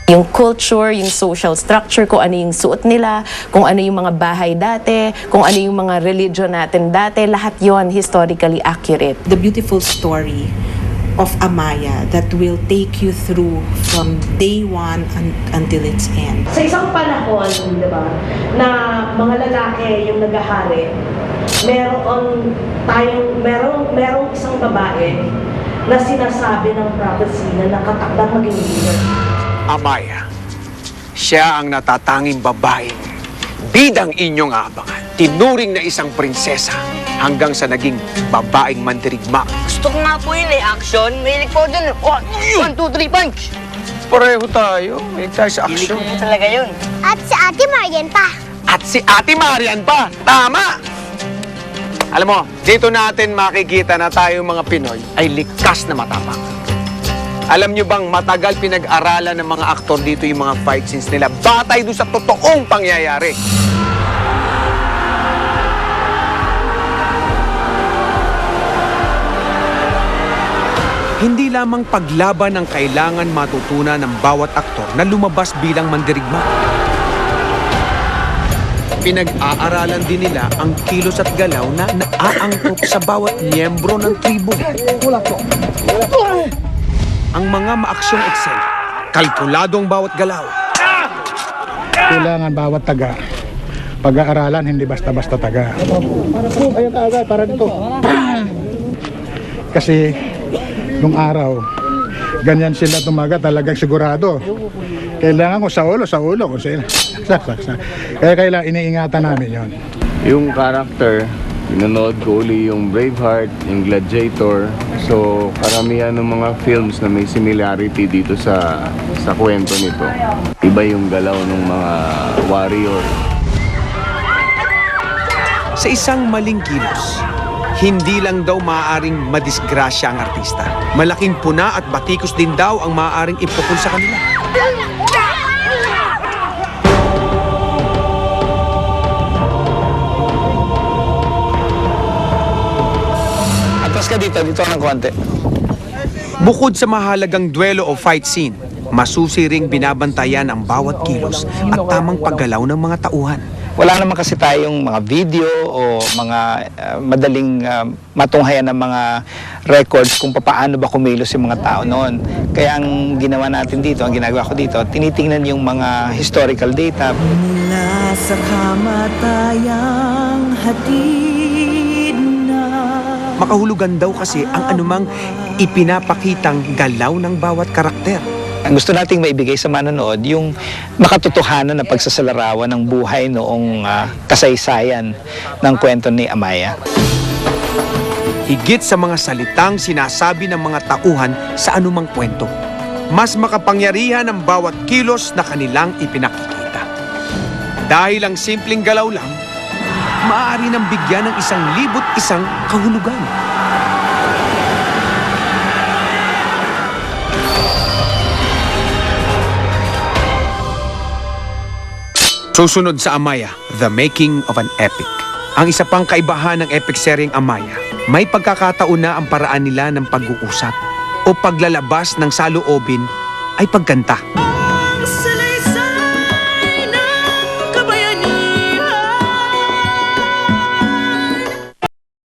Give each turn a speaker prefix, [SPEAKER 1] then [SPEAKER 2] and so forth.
[SPEAKER 1] Yung culture, yung social structure, kung ano yung suot nila, kung ano yung mga bahay dati, kung ano yung mga religion natin dati, lahat yon historically accurate.
[SPEAKER 2] The beautiful story of Amaya that will take you through from day one until its end.
[SPEAKER 3] Sa isang panahon, di ba, na mga lalaki yung naghahari, merong isang babae na sinasabi ng prophecy na nakatakdang maging leader.
[SPEAKER 4] Amaya, siya ang natatanging babaeng bidang inyong abangan. Tinuring na isang prinsesa hanggang sa naging babaeng mandirigma.
[SPEAKER 5] Gusto ko nga po yun eh, action. Mahilig po dun. 1, 2, 3, punch!
[SPEAKER 4] Pareho tayo. May tayo sa
[SPEAKER 5] Hilig ko
[SPEAKER 4] aksyon.
[SPEAKER 5] po talaga yun.
[SPEAKER 6] At si Ate Marian pa.
[SPEAKER 4] At si Ate Marian pa. Tama! Alam mo, dito natin makikita na tayong mga Pinoy ay likas na matapang. Alam nyo bang matagal pinag-aralan ng mga aktor dito yung mga fight scenes nila batay doon sa totoong pangyayari. Hindi lamang paglaban ang kailangan matutunan ng bawat aktor na lumabas bilang mandirigma. Pinag-aaralan din nila ang kilos at galaw na naaangkop sa bawat miyembro ng tribo. Ang mga maaksyong eksena, kalkulado ang bawat galaw.
[SPEAKER 7] Kailangan bawat taga pag-aaralan, hindi basta-basta taga. Para dito. Kasi nung araw, ganyan sila tumaga, talagang sigurado. Kailangan ko sa ulo kung sila. Kaya kailangan iniingatan namin yon.
[SPEAKER 8] Yung character, pinanood ko uli yung Braveheart, yung Gladiator. So, karamihan ng mga films na may similarity dito sa kwento nito. Iba yung galaw ng mga warrior.
[SPEAKER 4] Sa isang maling kilos, hindi lang daw maaaring madisgrasya ang artista. Malaking puna at batikos din daw ang maaaring ipukol sa kanila.
[SPEAKER 5] Atras ka dito ng konti.
[SPEAKER 4] Bukod sa mahalagang duelo o fight scene, masusi ring binabantayan ang bawat kilos at tamang paggalaw ng mga tauhan.
[SPEAKER 9] Wala naman kasi tayong mga video o mga madaling matunghayan ng mga records kung paano ba kumilos yung mga tao noon. Kaya ang ginawa natin dito, ang ginagawa ko dito, tinitingnan yung mga historical data.
[SPEAKER 2] Mula sa kamatayang hatid na.
[SPEAKER 4] Makahulugan daw kasi ang anumang ipinapakitang galaw ng bawat karakter.
[SPEAKER 9] Ang gusto nating maibigay sa manonood yung makatotohanan na pagsasalarawan ng buhay noong kasaysayan ng kwento ni Amaya.
[SPEAKER 4] Higit sa mga salitang sinasabi ng mga tauhan sa anumang kwento, mas makapangyarihan ang bawat kilos na kanilang ipinakikita. Dahil ang simpleng galaw lang, maaari nang bigyan ng 1,001 kahulugan. Susunod sa Amaya, The Making of an Epic. Ang isa pang kaibahan ng epic seryeng Amaya, may pagkakataon na ang paraan nila ng pag-uusap o paglalabas ng saloobin ay pagkanta.